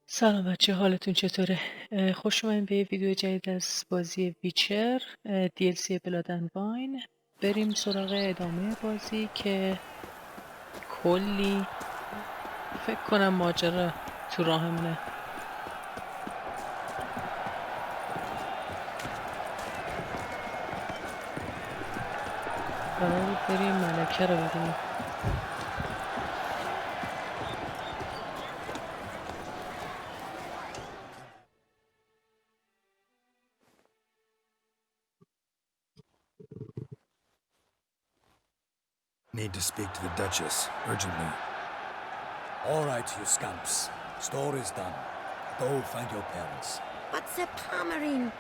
سلام بچه، حالتون چطوره؟ خوش اومدین به یه ویدیو جدید از بازی ویچر DLC بلاد واین. بریم سراغ ادامه بازی که کلی فکر کنم ماجرا تو راهمونه. قرار بریم ملکه رو ببینیم. Need to speak to the Duchess, urgently. All right, you scamps. Story's done. Go find your parents. But the Pomerine,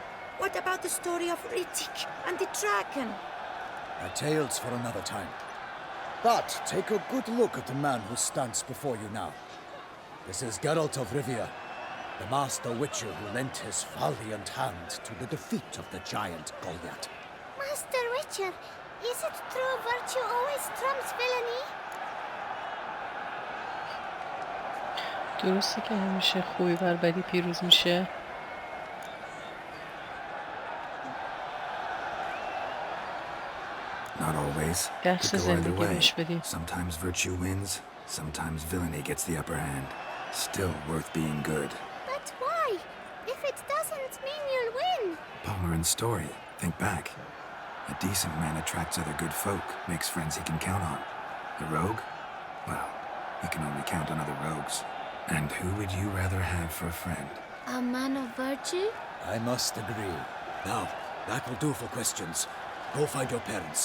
what about the story of Rittik and the dragon? Tales for another time. But take a good look at the man who stands before you now. This is Geralt of Rivia, the master witcher who lent his valiant hand to the defeat of the giant Goliath. Master Witcher, is it true virtue always trumps villainy? درسته که همیشه خوبی بر بدی پیروز میشه. Not always. درس Could go either زندگی way. بهش بدیم. Sometimes virtue wins, sometimes villainy gets the upper hand. Still worth being good. But why? If it doesn't mean you'll win. Palmerin's story. Think back. A decent man attracts other good folk, makes friends he can count on. A rogue? Well, he can only count on other rogues. And who would you rather have for a friend? A man of virtue? I must agree. Now, that will do for questions. Go find your parents.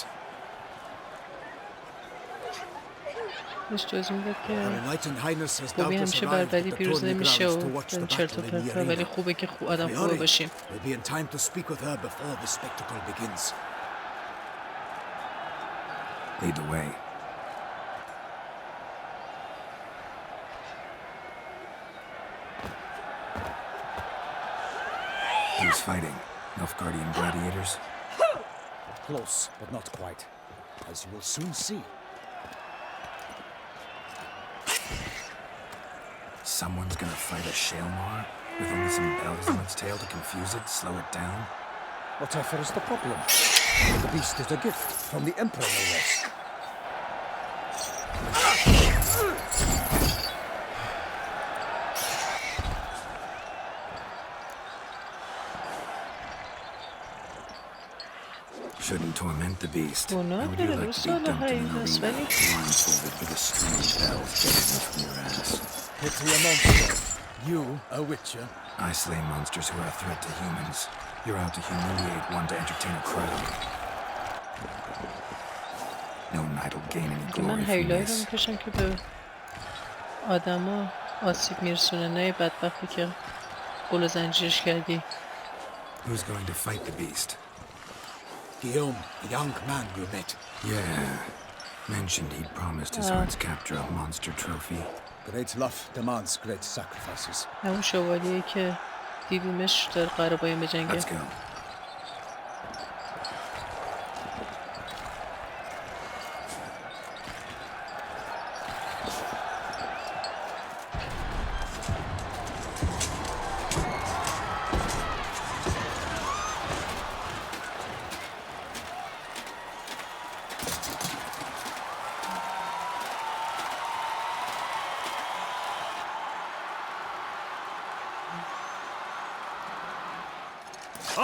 بهش جز میده Her که enlightened highness has خوبی doubtless همیشه بر arrived بدی at the پیروز tourney نمیشه grounds to و watch the چرت و battle in the پرتا، ولی arena. خوبه که آدم We خوبه hurry. باشیم. We'll be in time to speak with her before the spectacle begins. Lead the way. Who's fighting? Nilfgaardian gladiators? Close, but not quite. As you will soon see. Someone's gonna fight a Shaelmar? With only some bells on its tail to confuse it, slow it down? Whatever is the problem? The beast is a gift from the Emperor, no less. Shouldn't torment the beast. How گناه would you داره، like to be دوست dumped داره in an هست، arena, ولی blindfolded with a string of bells jutting from your ass? Pity a monster. You, a witcher. I slay monsters who are a threat to humans. You're out to humiliate one to entertain a crowd. No knight will gain any که من glory from هیلایی رو this. میکشم که به آدما آسیب میرسونه، نه بدبختی که قل و زنجیرش کردی. Who's going to fight the beast? Guillaume, the young man you met. Yeah. Mentioned he'd promised his heart's capture a monster trophy. Great love demands great sacrifices. همون شوالیه که دیدیمش داره قراره با این بجنگه. Let's go.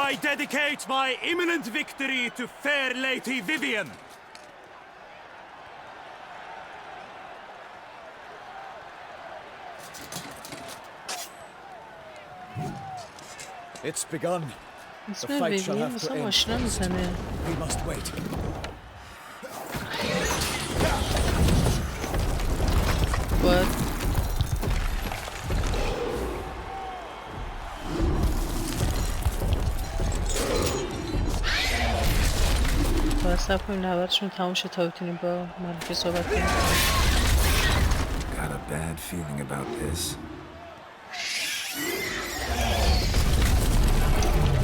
I dedicate my imminent victory to fair Lady Vivian. It's begun. The اسم fight shall ویدئو have to واسه end. ماشینا میزنه. We must wait. باید صبر کنیم نبردشون تموم شه تا بتونیم با ملکه صحبت کنیم. Got a bad feeling about this.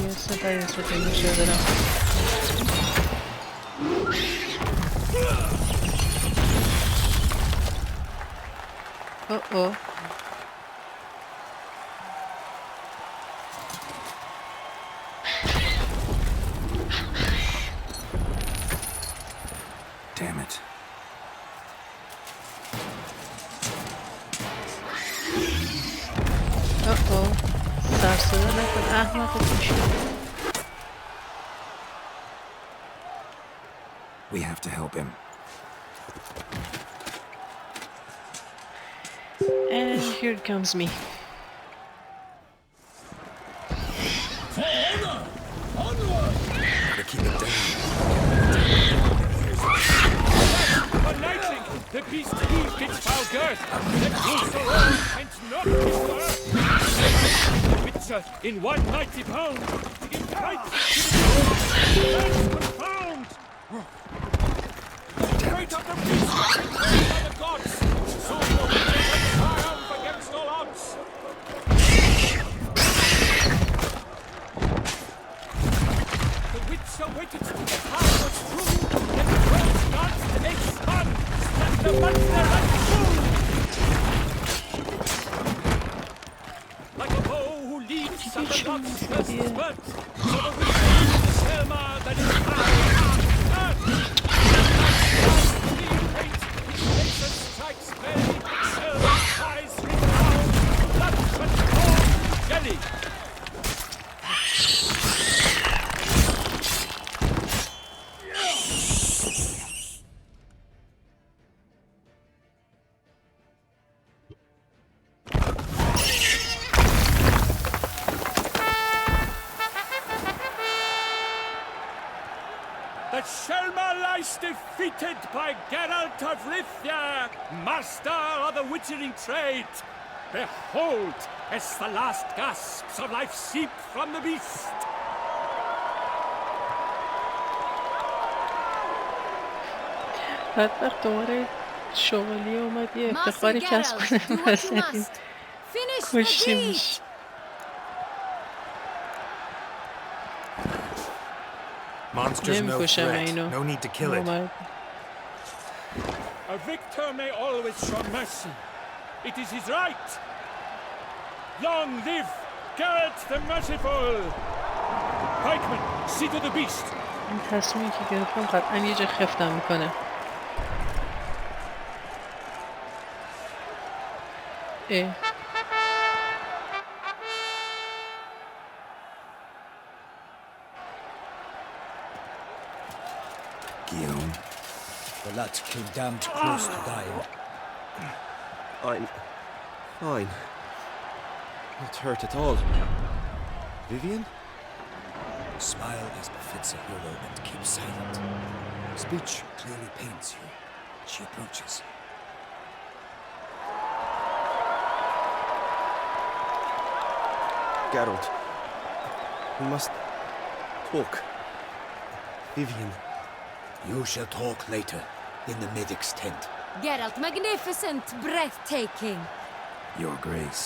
یه صدای نسبت به این شده دارم. اوه سر صدا نکن احمق میشه. We have to help him. And here comes me. Gotta keep it down. Lightning! The beast heaved its foul girth! The closer roll and knocked his earth! The witcher in one mighty bound! In fight! Lands confound! Great of the beast! By the gods! So will we triumph against all odds! The witcher waited till the time was true, and the world danced a sun, and the monster ran through. Like a bow who leaps at the love's first spurt, so the witcher leads the Selma that is high. Nature strikes very, Selma's eyes rebound, blood transformed jelly. The Selma lies defeated by Geralt of Rivia, master of the witchering trade. Behold, as the last gasps of life seep from the beast. بدبخت دوباره شغلی اومد یه افتخاری کسب کنه وسط کشتیمش. Monster's no threat. No need to kill it. A victor may always show mercy. It is his right. Long live Geralt the Merciful! Pikeman, see to the beast. این تصمیمی که گرفتم قطعا یه جا خفتم میکنه. Guillaume. The lad came damned close to dying. I'm fine. Not hurt at all. Vivian? Smile as befits a hero and keep silent. Speech clearly pains you. She approaches. Geralt. We must talk. Vivian. You shall talk later, in the medic's tent. Geralt, magnificent, breathtaking. Your Grace.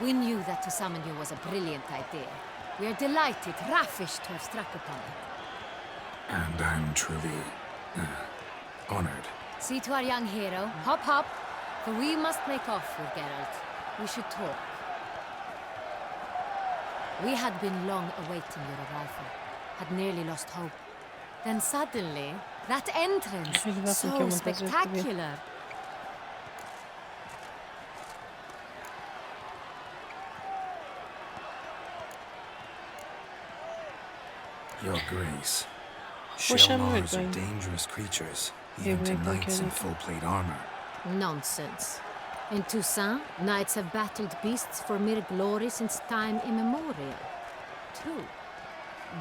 We knew that to summon you was a brilliant idea. We are delighted, ravished to have struck upon it. And I'm truly honored. See to our young hero. Hop, hop. For we must make off with Geralt. We should talk. We had been long awaiting your arrival. Had nearly lost hope. Then suddenly, that entrance, so spectacular. Your Grace. Shellmars are dangerous creatures, even to knights in full plate armor. Nonsense. In Toussaint, knights have battled beasts for mere glory since time immemorial. True.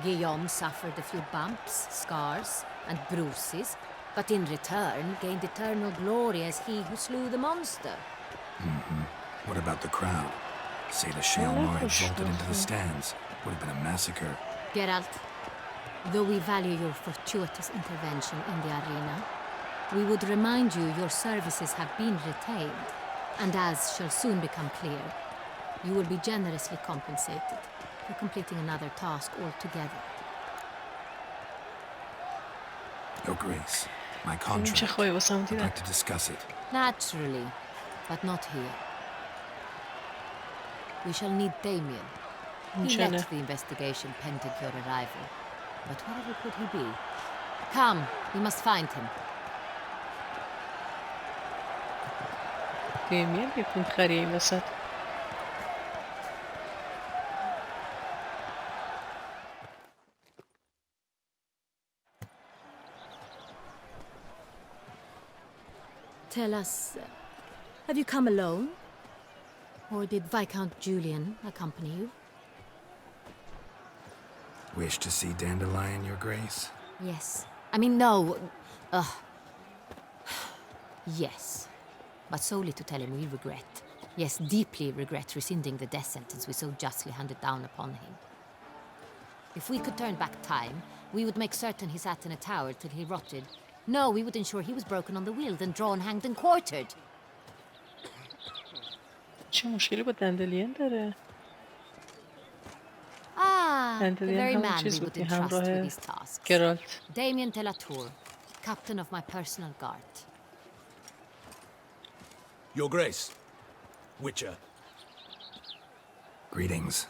Guillaume suffered a few bumps, scars, and bruises, but in return gained eternal glory as he who slew the monster. What about the crowd? Say the Shellmar had vaulted into the stands. Would have been a massacre. Geralt, though we value your fortuitous intervention in the arena, we would remind you your services have been retained, and as shall soon become clear, you will be generously compensated for completing another task altogether. Your Grace, my contract. I'd like to discuss it. Naturally, but not here. We shall need Damien. He left the investigation pending your arrival. But wherever could he be? Come, we must find him. Damien يكون خري وسط. Tell us, have you come alone? Or did Viscount Julian accompany you? Wish to see Dandelion, Your Grace? Yes. I mean, no. Yes. But solely to tell him we regret. Yes, deeply regret rescinding the death sentence we so justly handed down upon him. If we could turn back time, we would make certain he sat in a tower till he rotted. No, we would ensure he was broken on the wheel, then drawn, hanged, and quartered. چه مشکلی با دندلیان داره؟ Ah, the دندلیان very همون man we چیز بود would که entrust with همراه these tasks. گرالت. Damien Telatour, captain of my personal guard. Your Grace. Witcher. Greetings.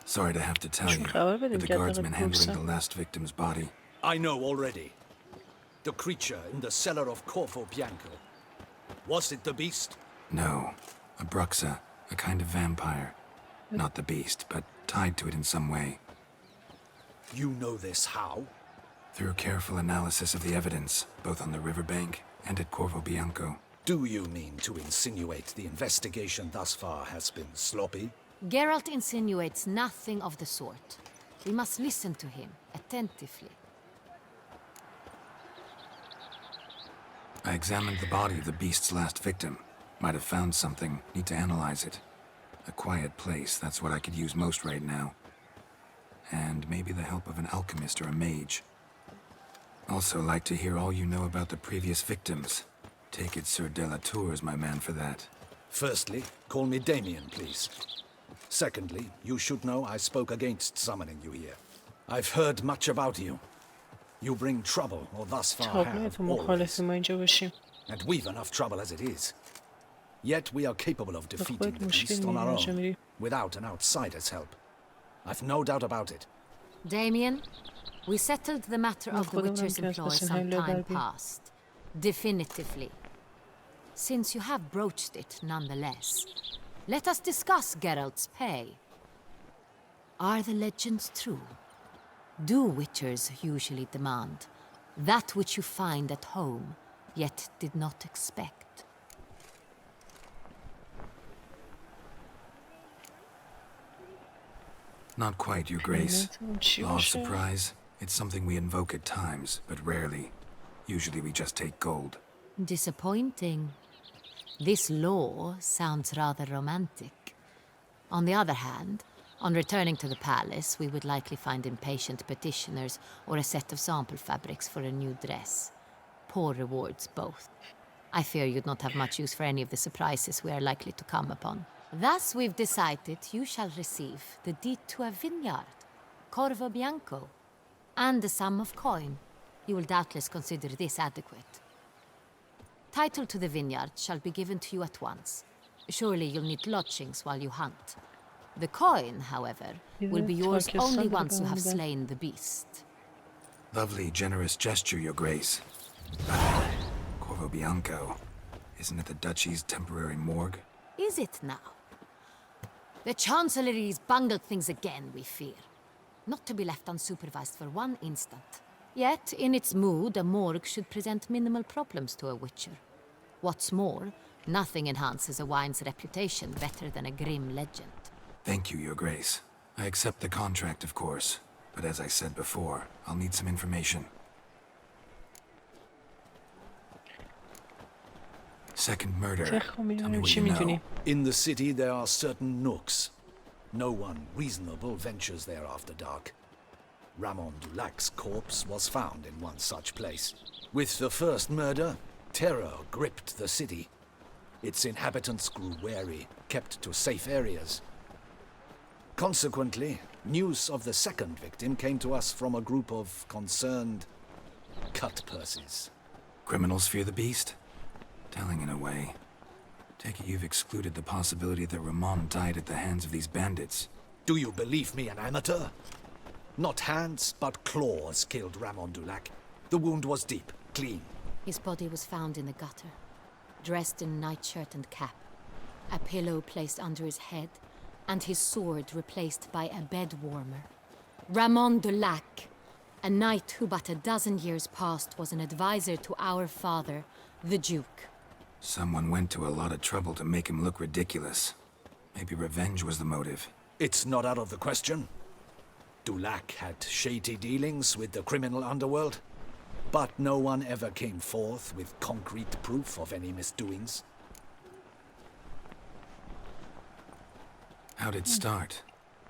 Sorry to have to tell you, but the guardsman handling the last victim's body. I know already. The creature in the cellar of Corvo Bianco. Was it the beast? No, a bruxa, a kind of vampire. Not the beast, but tied to it in some way. You know this how? Through careful analysis of the evidence, both on the riverbank and at Corvo Bianco. Do you mean to insinuate the investigation thus far has been sloppy? Geralt insinuates nothing of the sort. We must listen to him attentively. I examined the body of the beast's last victim. Might have found something. Need to analyze it. A quiet place, that's what I could use most right now. And maybe the help of an alchemist or a mage. Also like to hear all you know about the previous victims. Take it Sir Delatour is my man for that. Firstly, call me Damien, please. Secondly, you should know I spoke against summoning you here. I've heard much about you. You bring trouble, or thus far have, always. And we've enough trouble as it is. Yet we are capable of defeating the beast on our own, without an outsider's help. I've no doubt about it. Damien, we settled the matter of the Witcher's employ some time past. Definitively. Since you have broached it nonetheless, let us discuss Geralt's pay. Are the legends true? Do Witchers usually demand that which you find at home, yet did not expect? Not quite, Your Grace. Law of surprise, it's something we invoke at times, but rarely. Usually we just take gold. Disappointing. This law sounds rather romantic. On the other hand, on returning to the palace, we would likely find impatient petitioners or a set of sample fabrics for a new dress. Poor rewards both. I fear you'd not have much use for any of the surprises we are likely to come upon. Thus, we've decided you shall receive the deed to a vineyard, Corvo Bianco, and the sum of coin. You will doubtless consider this adequate. Title to the vineyard shall be given to you at once. Surely you'll need lodgings while you hunt. The coin, however, will be yours only once you have slain the beast. Lovely, generous gesture, Your Grace. Corvo Bianco. Isn't it the Duchy's temporary morgue? Is it now? The Chancellery's bungled things again, we fear. Not to be left unsupervised for one instant. Yet, in its mood, a morgue should present minimal problems to a Witcher. What's more, nothing enhances a wine's reputation better than a grim legend. Thank you, Your Grace. I accept the contract, of course. But as I said before, I'll need some information. Second murder. Tell me what you know. In the city, there are certain nooks. No one reasonable ventures there after dark. Ramon Dulac's corpse was found in one such place. With the first murder, terror gripped the city. Its inhabitants grew wary, kept to safe areas. Consequently, news of the second victim came to us from a group of concerned cut-purses. Criminals fear the beast? Telling in a way. Take it you've excluded the possibility that Ramon died at the hands of these bandits. Do you believe me an amateur? Not hands, but claws killed Ramon Dulac. The wound was deep, clean. His body was found in the gutter, dressed in nightshirt and cap, a pillow placed under his head, and his sword replaced by a bed warmer. Ramon de Lac, a knight who but a dozen years past was an advisor to our father, the Duke. Someone went to a lot of trouble to make him look ridiculous. Maybe revenge was the motive. It's not out of the question. Dulac had shady dealings with the criminal underworld, but no one ever came forth with concrete proof of any misdoings. How'd it start?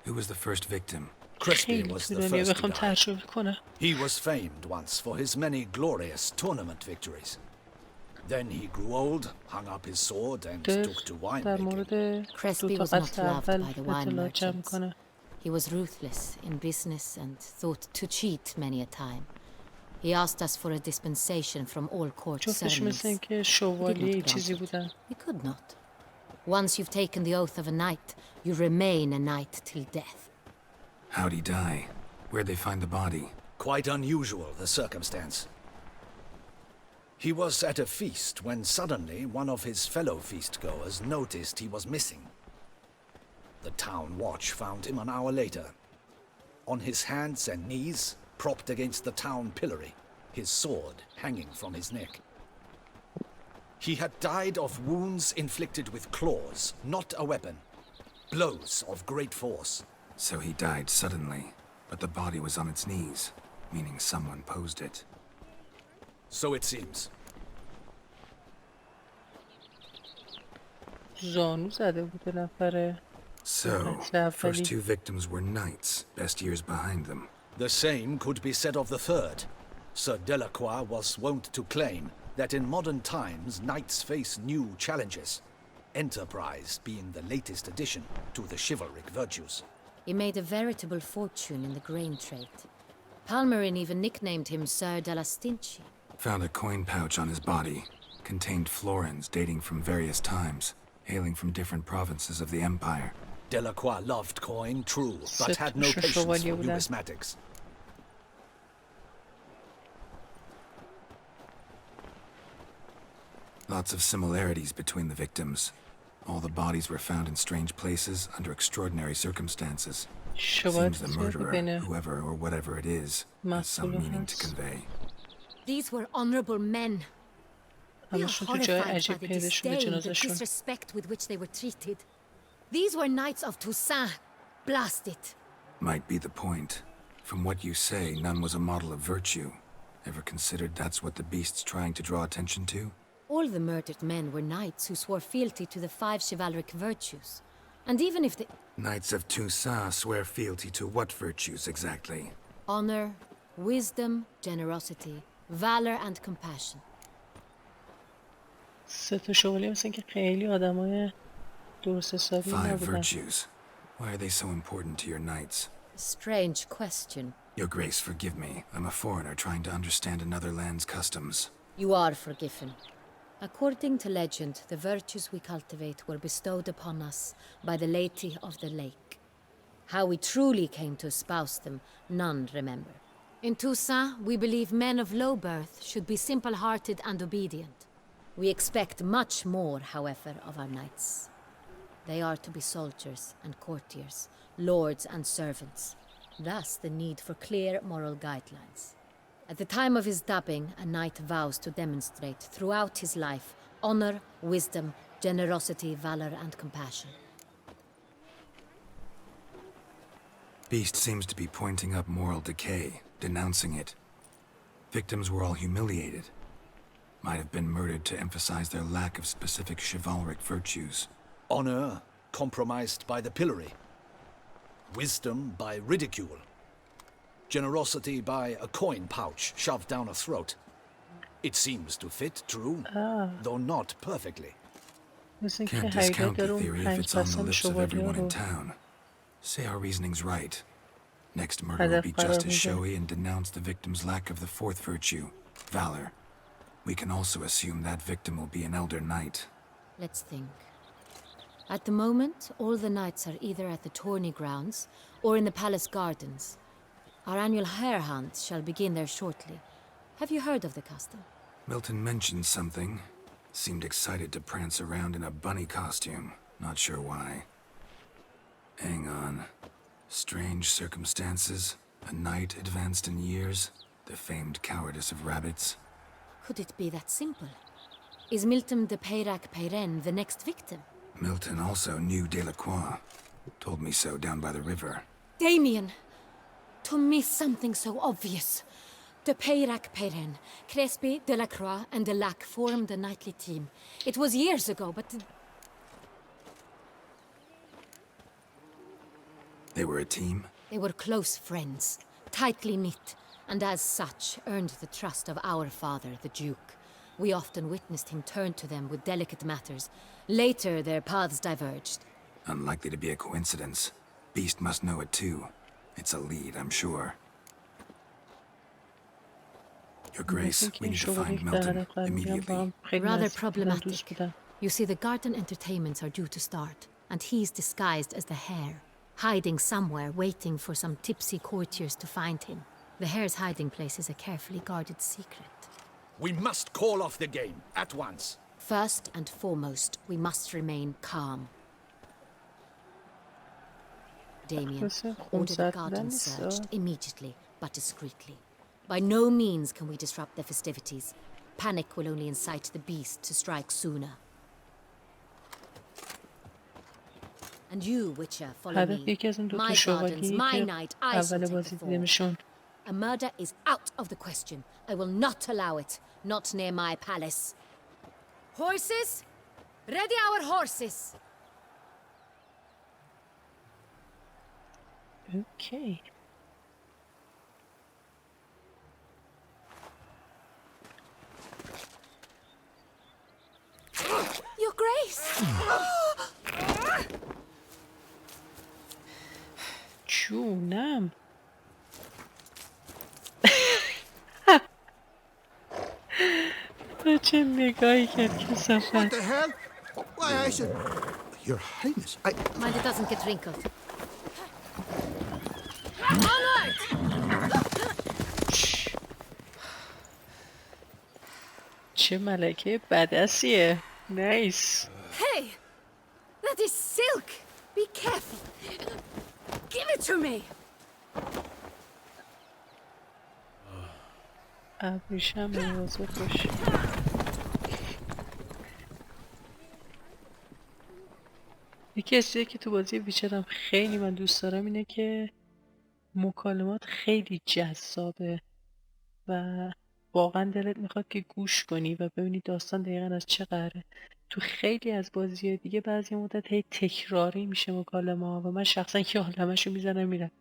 Who was the first victim? Crispy خیلی was the طولانیه first to بخوام die. ترجمه کنم. He was famed once for his many glorious tournament victories. Then he grew old, hung up his sword, and took to در winemaking. مورد Crespi دو تا was not قتل loved اول by the wine اطلاعات جمع merchants. کنه. He was ruthless in business and thought to cheat many a time. He asked us for a dispensation from all court جفتش مثل ceremonies. اینکه We did شوالیه not چیزی grant it. بودن. We could not. Once you've taken the oath of a knight, you remain a knight till death. How'd he die? Where'd they find the body? Quite unusual, the circumstance. He was at a feast when suddenly one of his fellow feastgoers noticed he was missing. The town watch found him an hour later. On his hands and knees, propped against the town pillory, his sword hanging from his neck. He had died of wounds inflicted with claws, not a weapon. Blows of great force. So he died suddenly, but the body was on its knees, meaning someone posed it. So it seems. زانو زده بود به نفره. So, first two victims were knights, best years behind them. The same could be said of the third. Sir Delacroix was wont to claim that in modern times knights face new challenges, enterprise being the latest addition to the chivalric virtues. He made a veritable fortune in the grain trade. Palmerin even nicknamed him Sir della Stinci. Found a coin pouch on his body, contained florins dating from various times, hailing from different provinces of the empire. Delacroix loved coin, true, but had no patience for numismatics. Lots of similarities between the victims. All the bodies were found in strange places under extraordinary circumstances. Seems the murderer, whoever or whatever it is, has some meaning to convey. These were honorable men. We are همشون تو جای horrified by عجیب the پیدا شده disdain, the جنازه‌شون. disrespect with which they were treated. These were knights of Toussaint. Blast it. Might be the point. From what you say, none was a model of virtue. Ever considered that's what the beast's trying to draw attention to? All the murdered men were knights who swore fealty to the 5 chivalric virtues. And even if they... Knights of Toussaint swear fealty to what virtues exactly? Honor, wisdom, generosity, valor and compassion. سه تا شوالیه مثل اینکه خیلی آدمای درست حسابی 5 نبودن. virtues. Why are they so important to your knights? Strange question. Your Grace, forgive me. I'm a foreigner trying to understand another land's customs. You are forgiven. According to legend, the virtues we cultivate were bestowed upon us by the Lady of the Lake. How we truly came to espouse them, none remember. In Toussaint, we believe men of low birth should be simple-hearted and obedient. We expect much more, however, of our knights. They are to be soldiers and courtiers, lords and servants. Thus, the need for clear moral guidelines. At the time of his dubbing, a knight vows to demonstrate throughout his life honor, wisdom, generosity, valor, and compassion. Beast seems to be pointing up moral decay, denouncing it. Victims were all humiliated. Might have been murdered to emphasize their lack of specific chivalric virtues. Honor compromised by the pillory. Wisdom by ridicule. Generosity by a coin pouch shoved down a throat. It seems to fit, true, though not perfectly. مثل اینکه Can't حقیقت discount داره the اون theory if 5 it's on the قسم lips of شوالیه everyone رو in town. Say our reasoning's right. Next murder will هدف be قرار just as میده. showy and denounce the victim's lack of the fourth virtue, valor. We can also assume that victim will be an elder knight. Let's think. At the moment, all the knights are either at the tourney grounds or in the palace gardens. Our annual hare hunt shall begin there shortly. Have you heard of the custom? Milton mentioned something. Seemed excited to prance around in a bunny costume. Not sure why. Hang on. Strange circumstances. A knight advanced in years, the famed cowardice of rabbits. Could it be that simple? Is Milton de Peyrac Peyren the next victim? Milton also knew Delacroix. Told me so down by the river. Damien! To miss something so obvious. De Peyrac Peyren, Crespi, Delacroix, and Delac formed a knightly team. It was years ago, but... They were a team? They were close friends, tightly knit, and as such earned the trust of our father, the Duke. We often witnessed him turn to them with delicate matters. Later, their paths diverged. Unlikely to be a coincidence. Beast must know it too. It's a lead, I'm sure. Your Grace, we need to find Milton immediately. Rather problematic. You see, the garden entertainments are due to start, and he's disguised as the hare, hiding somewhere, waiting for some tipsy courtiers to find him. The hare's hiding place is a carefully guarded secret. We must call off the game, at once. First and foremost, we must remain calm. Damien, order the garden searched immediately, but discreetly. By no means can we disrupt the festivities. Panic will only incite the beast to strike sooner. And you, Witcher, follow me. My gardens, my night, I shall take the fall. A murder is out of the question. I will not allow it. Not near my palace. Horses? Ready our horses! Okay. Your Grace! جونم. چه نگاهی کرد که سفر. What the hell? Why, I should... Your Highness, I... Mind it doesn't get wrinkled. Onward! چه ملکه بدسیه. Nice. Hey! That is silk! Be careful! Give it to me! ابریشم موازه خوش. یکی از چیزایی که تو بازی ویچر هم خیلی من دوست دارم اینه که مکالمات خیلی جذابه و واقعا دلت میخواد که گوش کنی و ببینی داستان دقیقا از چه قراره. تو خیلی از بازی دیگه بعضی مدت هی تکراری میشه مکالمه ها و من شخصا که عالمشو میزنم میرم.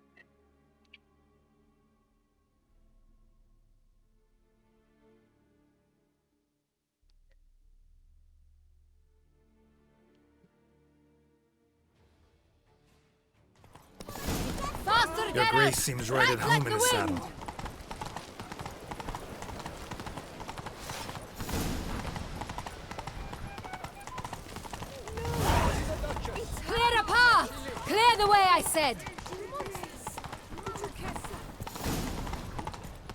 Your Grace seems right at home in his saddle. Clear a path! Clear the way, I said!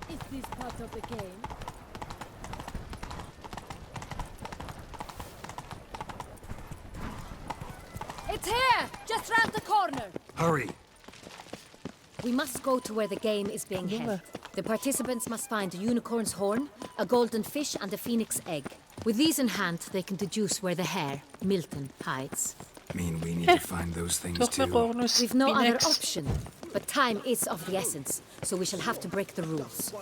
Is this part of the game? It's here! Just round the corner! Hurry! We must go to where the game is being held. The participants must find a unicorn's horn, a golden fish, and a phoenix egg. With these in hand, they can deduce where the hare, Milton, hides. Mean we need to find those things تخم too. قرنوس We've no other فینکس. option, but time is of the essence, so we shall have to break the rules.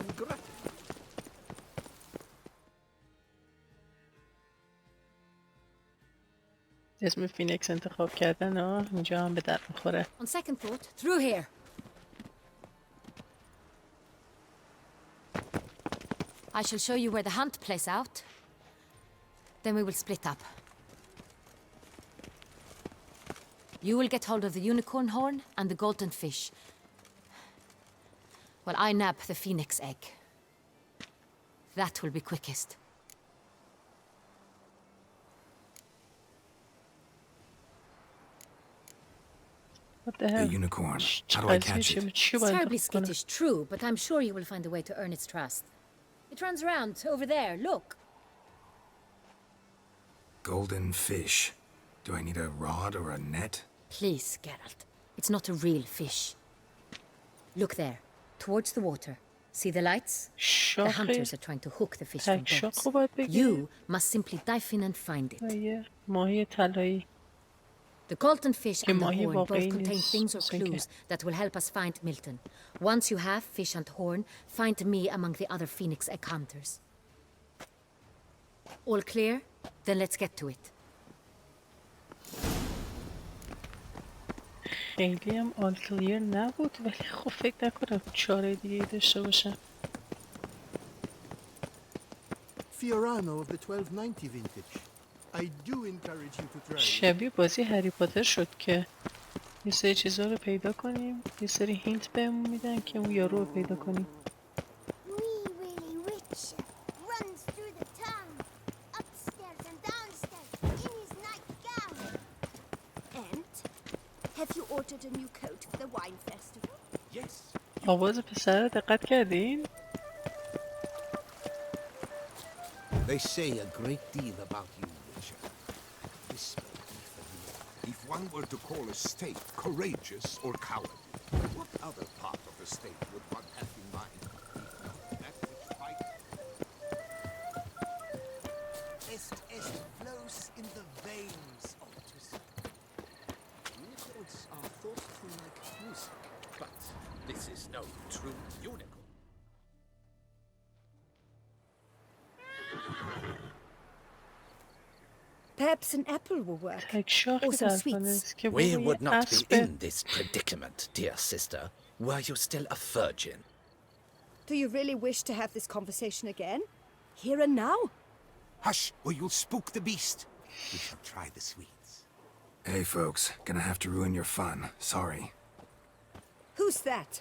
اسم فینکس انتخاب کردن اینجا هم به درد میخوره. On second thought, through here. I shall show you where the hunt plays out. Then we will split up. You will get hold of the unicorn horn and the golden fish. While I nab the phoenix egg. That will be quickest. What the A hell? unicorn. How do I catch it? چی It's باید terribly بکنم؟ skittish, true, but I'm sure you will find a way to earn its trust. It runs around over there, look. Golden fish. Do I need a rod or a net? Please, Geralt. It's not a real fish. Look there. towards the water. See the lights? The شاخ hunters are trying to hook the fish from تک شاخ boats. رو باید بگیریم. You must simply dive in and find it. یه ماهی طلایی The Colton fish که and the ماهی horn both واقعی contain نیست. things or مثل اینکه clues that will help us find Milton. Once you have fish and horn, find me among the other Phoenix egg hunters. All clear? Then let's get to it. خیلی هم all clear نبود ولی خب فکر نکنم چاره دیگه ای داشته باشم. Fiorano of the 1290 vintage. I do encourage you to try. شبیه بازی هری پاتر شد که یه سری چیزا رو پیدا کنیم، یه سری هینت بهمون میدن که اون یارو رو پیدا کنیم. Wee Willie Witcher runs through the town, upstairs and downstairs, in his nightgown. And have you ordered a new coat for the wine festival? Yes. آواز پسر رو دقت کردین؟ They say a great deal about you, Witcher. This may be familiar. If one were to call a state courageous or cowardly, what other part of the state would one have in mind? If not that which fights. Est flows in the veins of Toussaint. Unicorns are thought to like music. But this is no true unicorn. Perhaps an apple will work. تک شاخی Or some در sweets. است که We بابا would یه not be اسبه. in this predicament, dear sister, were you still a virgin. Do you really wish to have this conversation again? Here and now? Hush, or you'll spook the beast. We shall try the sweets. Hey, folks. Gonna have to ruin your fun. Sorry. Who's that?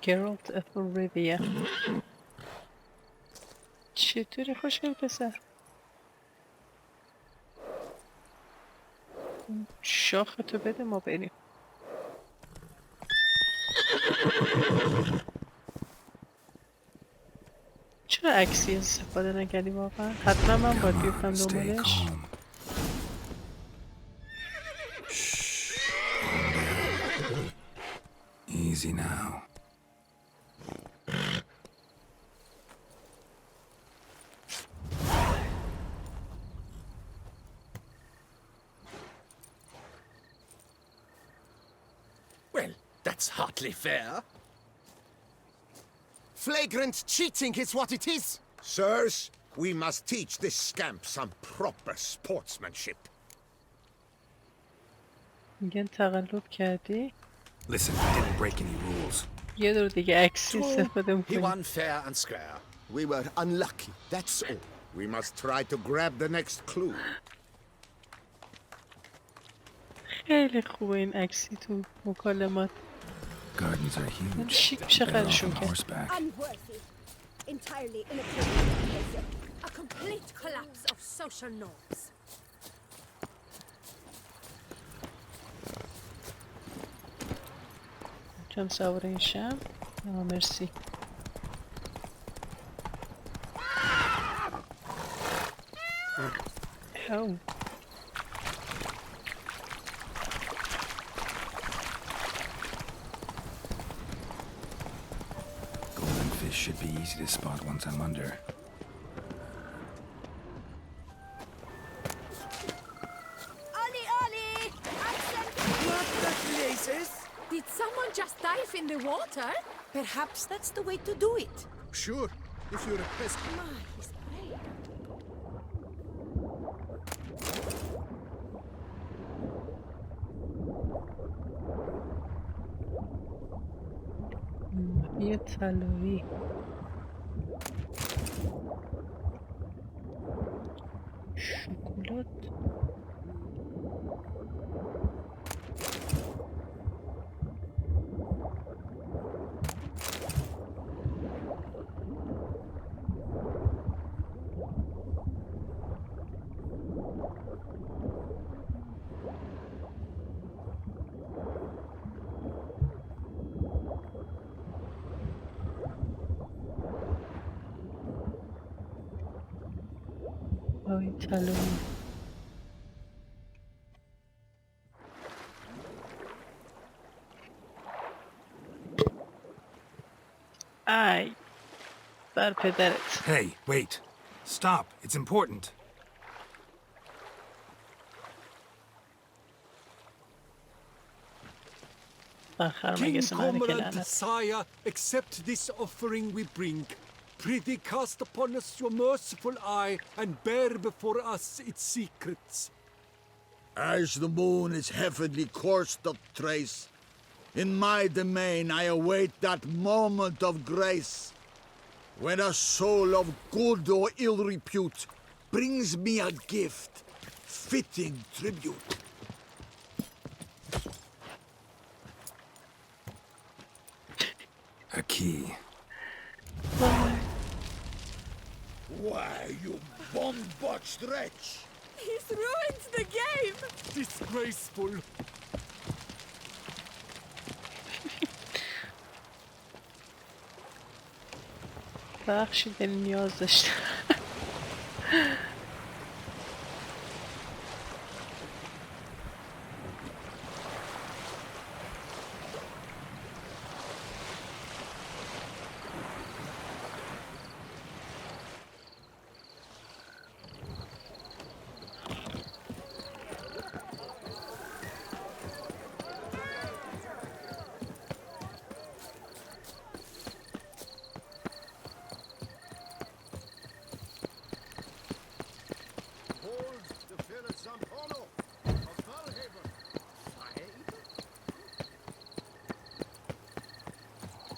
گرالت اف ریویا. چطوری خوشگل پسر؟ اون شاختو بده ما بریم. چرا عکسی استفاده نکردی واقعا؟ حتما من باید بیفتم Stay دنبالش. calm. Easy now. Well, that's hardly fair. Flagrant cheating is what it is. Sirs, we must teach this scamp some proper sportsmanship. میگن تقلب کردی؟ Listen, I didn't break any rules. یه دور دیگه عکسی استفاده He میکنی. won fair and square. We were unlucky, that's all. We must try to grab the next clue. خیلی خوبه این عکسی تو مکالمات. Gardens are huge. شیک میشه Better off خرشون on کرد. horseback. Unworthy. Entirely inappropriate behavior. A complete collapse of social norms. چون سوار این شم. مرسی. او. Golden fish should be easy to spot once I'm under. Ollie, Ollie! What the blazes? Did someone just dive in the water? Perhaps that's the way to do it. Sure, if you're a pest. He's brave. یه طلایی. شکلات. آی طلایی. بر پدرت. Hey, wait. Stop. It's important. King Cormorant, sire, accept this offering we bring. Prithee cast upon us your merciful eye and bear before us its secrets. As the moon is heavenly coursed of trace, in my domain I await that moment of grace, when a soul of good or ill repute brings me a gift, fitting tribute. A key. Why, you bomb-botched wretch! He's ruined the game! Disgraceful. بخشی دل نیاز داشتم.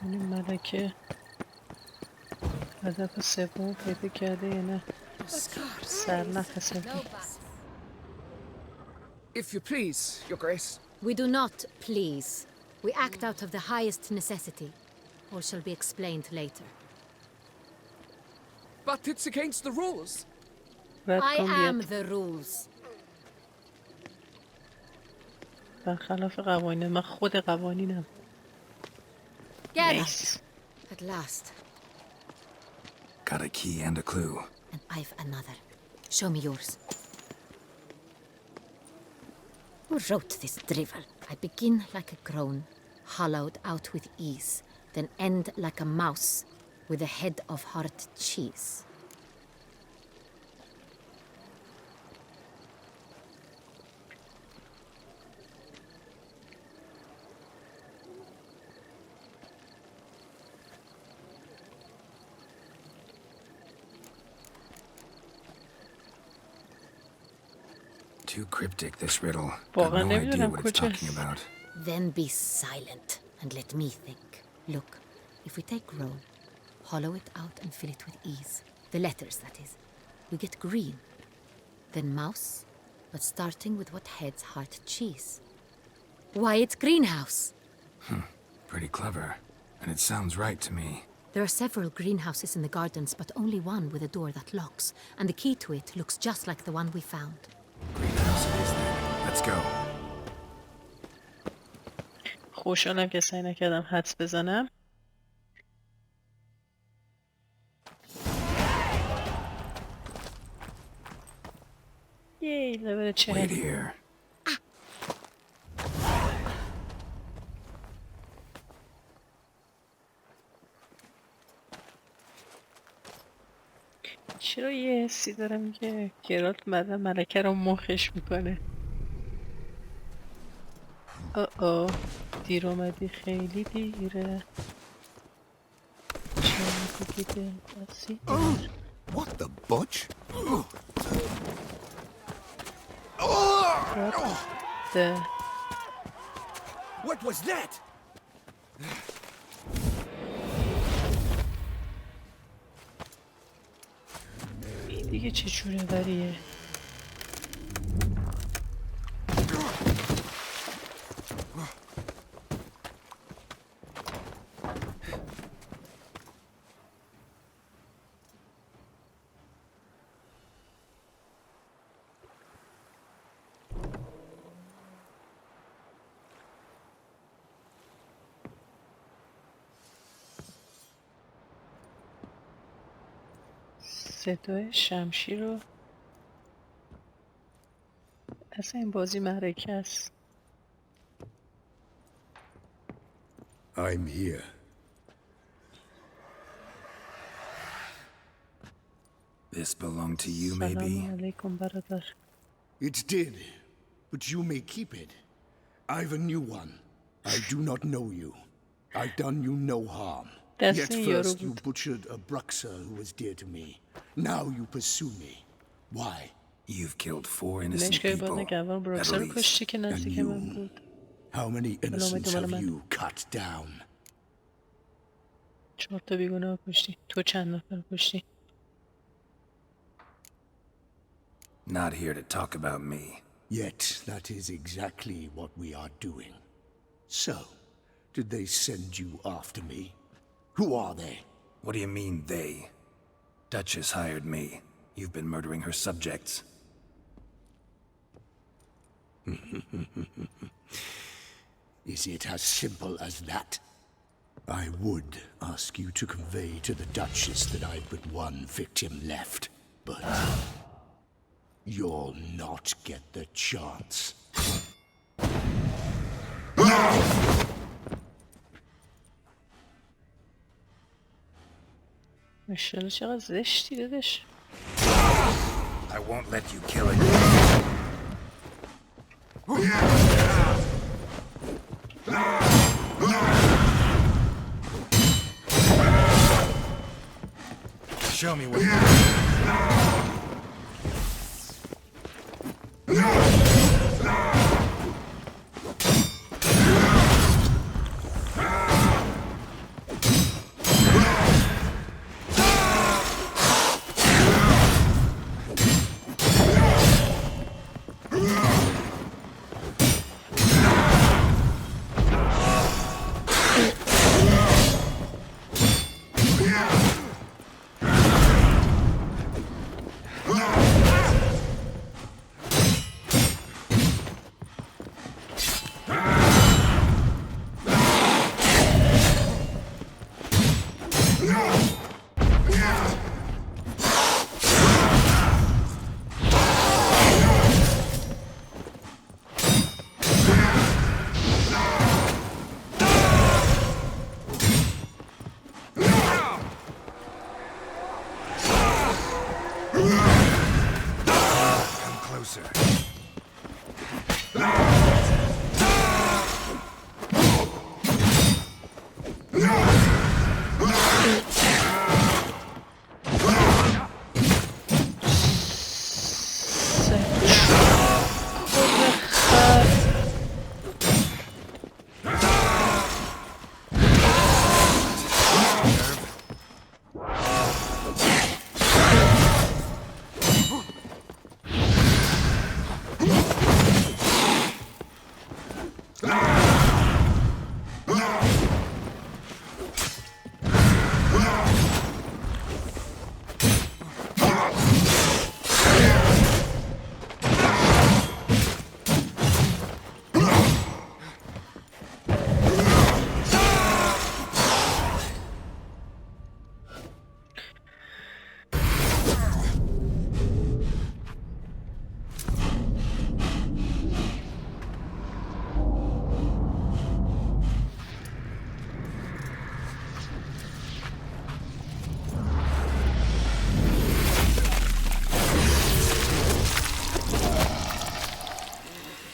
این ملکه هدف سوم پیدا کرده یا نه؟ سرنخ If you please, Your Grace. We do not please. We act out of the highest necessity. All shall be explained later. But it's against the rules. I am the rules. برخلاف قوانین من خود قوانینم. Get up. At last. Got a key and a clue. And I've another. Show me yours. Who wrote this drivel? I begin like a crone, hollowed out with ease, then end like a mouse with a head of hard cheese. Too cryptic, this riddle. Got no idea what it's talking about. Then be silent and let me think. Look, if we take roll, hollow it out and fill it with ease. The letters, that is. We get green. Then mouse, but starting with what heads heart cheese. Why, it's greenhouse. Pretty clever. And it sounds right to me. There are several greenhouses in the gardens, but only one with a door that locks. And the key to it looks just like the one we found. Greenhouse it is then. Let's go. خوشحالم که سعی نکردم حدس بزنم. یی لول 40. Wait here. چرا یه حسی دارم که گرالت بعدن ملکه رو مخش میکنه. دیر اومدی، خیلی دیره. چه میگی دل بسی؟ What the butch? What was that? دیگه چه جوره وریه؟ صدای شمشیر رو اصلا این بازی معرکه است. I'm here. This belonged to you, سلام maybe? علیکم برادر. It did, but you may keep it. I've a new one. I do not know you. I've done you no harm. Yet first you butchered a Bruxer who was dear to me. Now you pursue me. Why? You've killed 4 innocent people, at least. And you? How many innocents have you cut down? 4 تا بیگناه کشتی. تو چند نفر کشتی؟ Not here to talk about me. Yet that is exactly what we are doing. So, did they send you after me? Who are they? What do you mean, they? Duchess hired me. You've been murdering her subjects. Is it as simple as that? I would ask you to convey to the Duchess that I've but one victim left, but you'll not get the chance. ماشاءالله چقدر زشتی دادش. I won't let you kill it. Show me what you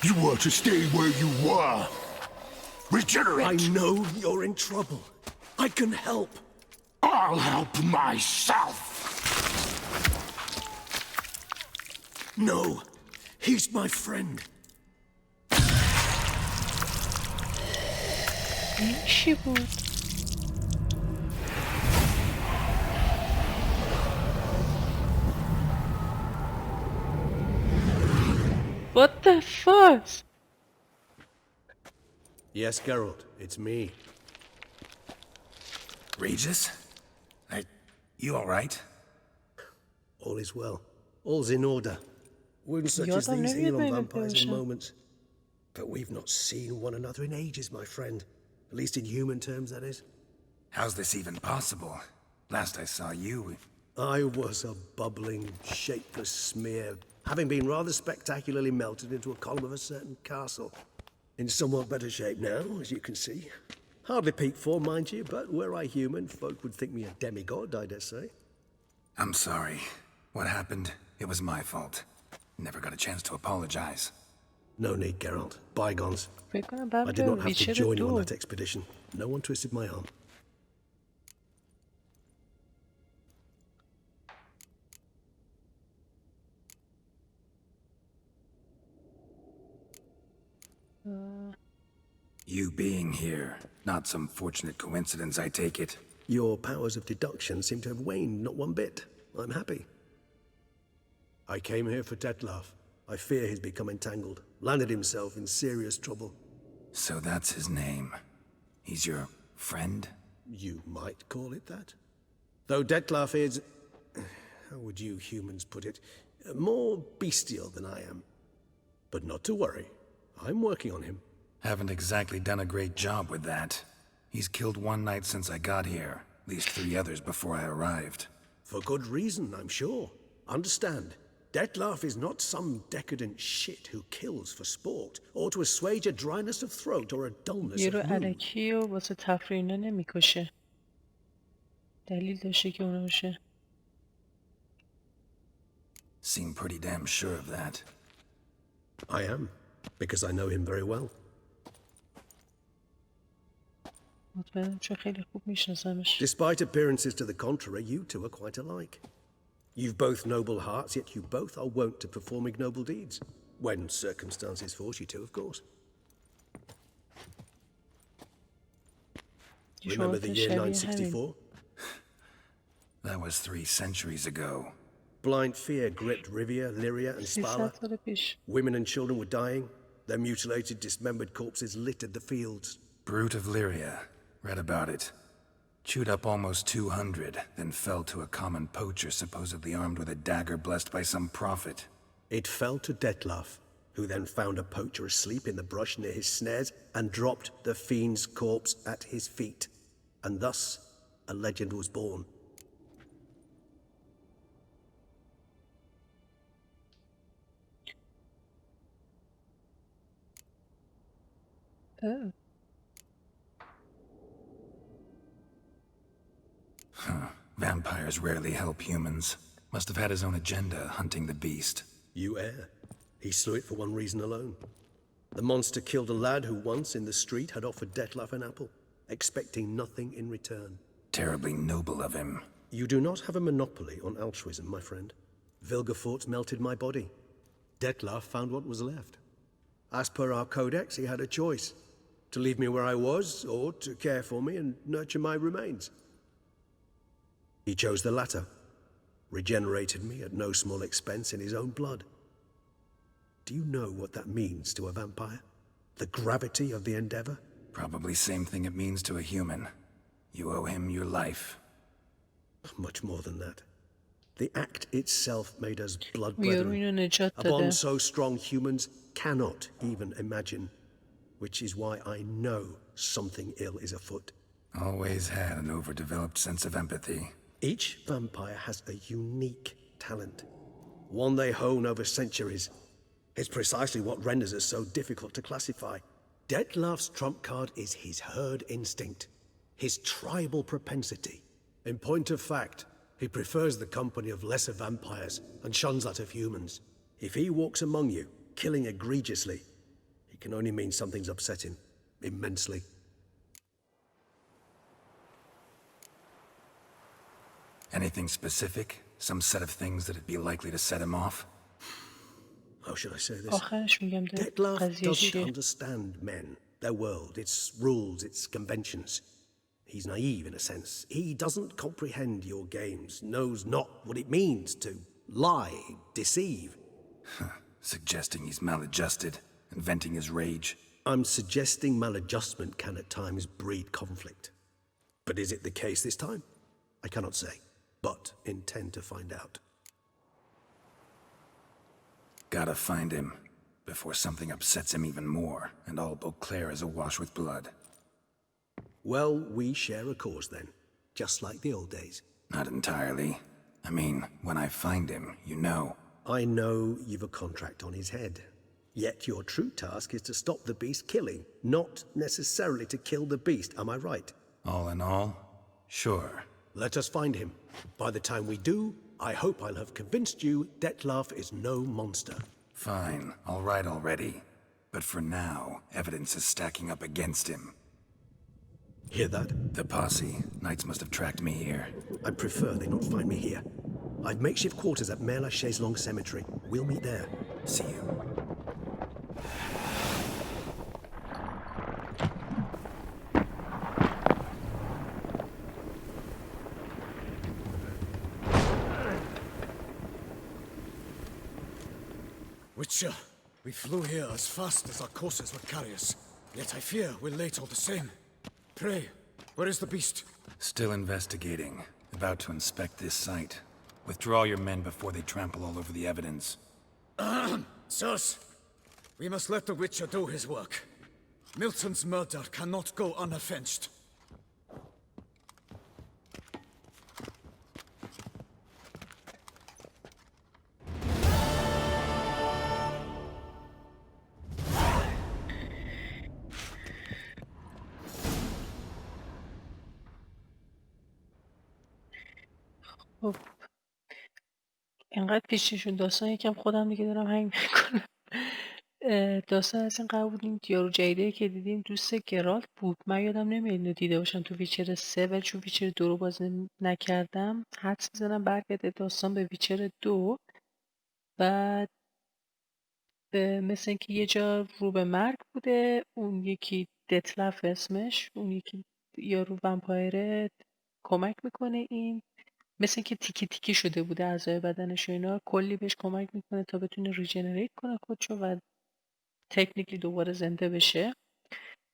You were to stay where you were. Regenerate! I know you're in trouble. I can help. I'll help myself. No, he's my friend. چی بود؟ What the fuck? Yes, Geralt, it's me. Regis? You all right? All is well. All's in order. Wounds such as these heal on vampires in moments. But we've not seen one another in ages, my friend. At least in human terms, that is. How's this even possible? Last I saw you... I was a bubbling, shapeless smear, having been rather spectacularly melted into a column of a certain castle. In somewhat better shape now, as you can see. Hardly peak form, mind you, but were I human, folk would think me a demigod, I dare say. I'm sorry. What happened, it was my fault. Never got a chance to apologize. No need, Geralt. Bygones. فکر کنم I بعد did not have to ویچر join you on 2 that expedition. No one twisted my arm. You being here, not some fortunate coincidence, I take it. Your powers of deduction seem to have waned not one bit. I'm happy. I came here for Dettlaff. I fear he's become entangled, landed himself in serious trouble. So that's his name. He's your friend? You might call it that. Though Dettlaff is, how would you humans put it, more bestial than I am. But not to worry. I'm working on him. Haven't exactly done a great job with that. He's killed one knight since I got here, at least 3 others before I arrived. For good reason, I'm sure. Understand, Dettlaff is not some decadent shit who kills for sport, or to assuage a dryness of throat or a dullness یه of رو mood. علکی و واسه تفریح اینا نمیکشه. دلیل داشته که اونو بشه. Seem pretty damn sure of that. I am, because I know him very well. مطمئنم چون خیلی خوب میشناسمش. Despite appearances to the contrary, you two are quite alike. You've both noble hearts, yet you both are wont to perform ignoble deeds. When circumstances force you to, of course. Remember the year 964? That was 3 centuries ago. Blind fear gripped Rivia, Lyria, and Spala. Women and children were dying. Their mutilated, dismembered corpses littered the fields. Brute of Lyria. Read about it. Chewed up almost 200, then fell to a common poacher supposedly armed with a dagger blessed by some prophet. It fell to Dettlaff, who then found a poacher asleep in the brush near his snares and dropped the fiend's corpse at his feet. And thus, a legend was born. Oh. Vampires rarely help humans. Must have had his own agenda, hunting the beast. You err. He slew it for one reason alone. The monster killed a lad who once in the street had offered Dettlaff an apple, expecting nothing in return. Terribly noble of him. You do not have a monopoly on altruism, my friend. Vilgefortz melted my body. Dettlaff found what was left. As per our codex, he had a choice. To leave me where I was, or to care for me and nurture my remains. He chose the latter, regenerated me at no small expense in his own blood. Do you know what that means to a vampire? The gravity of the endeavor? Probably same thing it means to a human. You owe him your life. Much more than that. The act itself made us blood یارو brethren. اینو نجات A داده. bond so strong humans cannot even imagine. Which is why I know something ill is afoot. Always had an overdeveloped sense of empathy. Each vampire has a unique talent, one they hone over centuries. It's precisely what renders us so difficult to classify. Dettlaff's trump card is his herd instinct, his tribal propensity. In point of fact, he prefers the company of lesser vampires and shuns that of humans. If he walks among you, killing egregiously, it can only mean something's upset him immensely. Anything specific? Some set of things that'd be likely to set him off? How should I say this? آخرش میگم Dettlaff قضیه doesn't چیه. understand men, their world, its rules, its conventions. He's naive in a sense. He doesn't comprehend your games, knows not what it means to lie, deceive. Suggesting he's maladjusted, and venting his rage. I'm suggesting maladjustment can at times breed conflict. But is it the case this time? I cannot say, but intend to find out. Gotta find him, before something upsets him even more, and all Beauclair is awash with blood. Well, we share a cause then, just like the old days. Not entirely. I mean, when I find him, you know. I know you've a contract on his head. Yet your true task is to stop the beast killing, not necessarily to kill the beast, am I right? All in all, sure. Let us find him. By the time we do, I hope I'll have convinced you Dettlaff is no monster. Fine, all right already. But for now, evidence is stacking up against him. Hear that? The posse. Knights must have tracked me here. I prefer they not find me here. I've makeshift quarters at Mère Lachaise Long Cemetery. We'll meet there. See you. Witcher, we flew here as fast as our courses would carry us. Yet I fear we're late all the same. Pray, where is the beast? Still investigating. About to inspect this site. Withdraw your men before they trample all over the evidence. Sirs, we must let the Witcher do his work. Milton's murder cannot go unavenged. خب اینقدر پیششون داستان یکم خودم دیگه دارم هنگ میکنم. داستان از این قرار بود این یارو جدیده که دیدیم دوست گرالت بود. من یادم نمیاد اینو دیده باشم تو ویچر 3 ولی چون ویچر 2 رو بازی نکردم حدس میزنم برگرده داستان به ویچر 2. بعد مثل اینکه یه جا رو به مرگ بوده، اون یکی دتلف اسمش، اون یکی یارو ومپایره کمک میکنه. این مثل اینکه تیکی تیکی شده بوده اعضای بدنش و اینا، کلی بهش کمک میکنه تا بتونه ریجنریت کنه خودشو و تکنیکلی دوباره زنده بشه.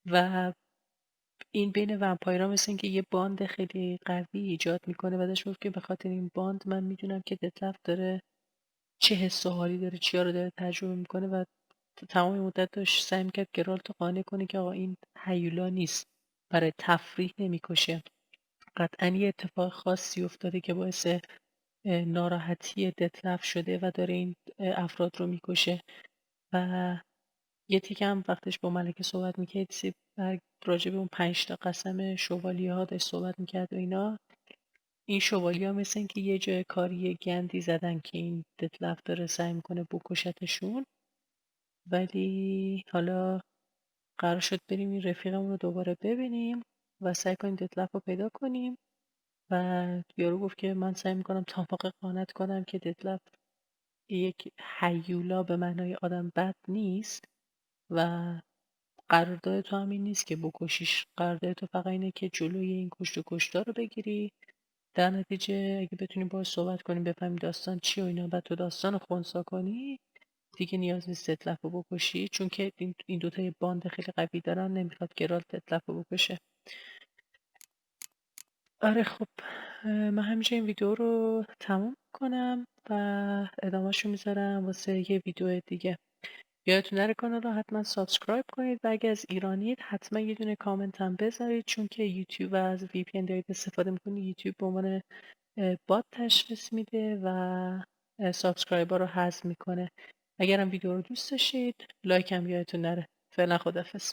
و این بین ومپایرها مثل اینکه یه باند خیلی قوی ایجاد میکنه. بعدش گفت که به خاطر این باند من میدونم که دتلف داره چه حس و حالی داره، چیا رو داره تجربه میکنه و تمام مدت داشت سعی میکرد گرالت رو قانع کنه که آقا این هیولا نیست، برای تفریح نمیکشه، قطعا یه اتفاق خاصی افتاده که باعث ناراحتی دتلف شده و داره این افراد رو میکشه. و یه تیکه هم وقتش با ملکه صحبت میکرد راجع به اون 5 تا قسم شوالیه ها داشت صحبت میکرد و اینا. این شوالیه ها مثل این که یه جای کاری گندی زدن که این دتلف داره سعی میکنه بکشتشون. ولی حالا قرار شد بریم این رفیقمون رو دوباره ببینیم و سعی کنیم دتلف رو پیدا کنیم. و یارو گفت که من سعی میکنم تا موقع قانعت کنم که دتلف یک هیولا به معنای آدم بد نیست و قرارداد تو هم این نیست که بکشیش. قرارداد تو فقط اینه که جلوی این کشت و کشتار رو بگیری. در نتیجه اگه بتونیم باهاش صحبت کنیم بفهمیم داستان چی و اینا، بعد تو داستان رو خنثی کنی، دیگه نیاز نیست دتلف رو بکشی، چون که این دوتا یه باند خیلی قوی دارن، نمیخواد گرالت دتلف رو بکشه. آره خب من همیشه این ویدیو رو تموم کنم و ادامهشو میذارم واسه یه ویدیو دیگه. یادتون نره کانال رو حتما سابسکرایب کنید و اگه از ایرانید حتما یه دونه کامنت هم بذارید، چون که یوتیوب از وی پی ان دارید استفاده میکنید، یوتیوب به عنوان بات تشخیص میده و سابسکرایبر رو حذف میکنه. اگرم ویدیو رو دوست داشتید لایک هم یادتون نره. فعلا خداحافظ.